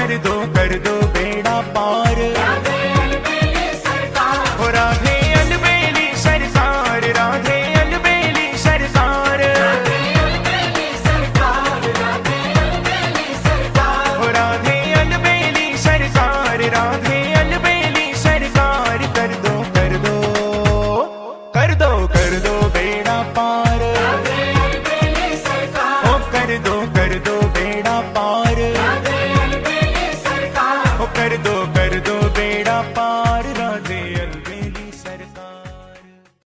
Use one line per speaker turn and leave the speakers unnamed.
कर दो बेड़ा पार। राधे अलबेली सरकार, हो राधे अलबेली सरकार, राधे अलबेली सरकार, राधे अलबेली सरकार, राधे अलबेली सरकार, हो राधे अलबेली सरकार, राधे अलबेली सरकार। कर दो बेड़ा पार। राधे अलबेली सरकार, हो कर दो बेड़ा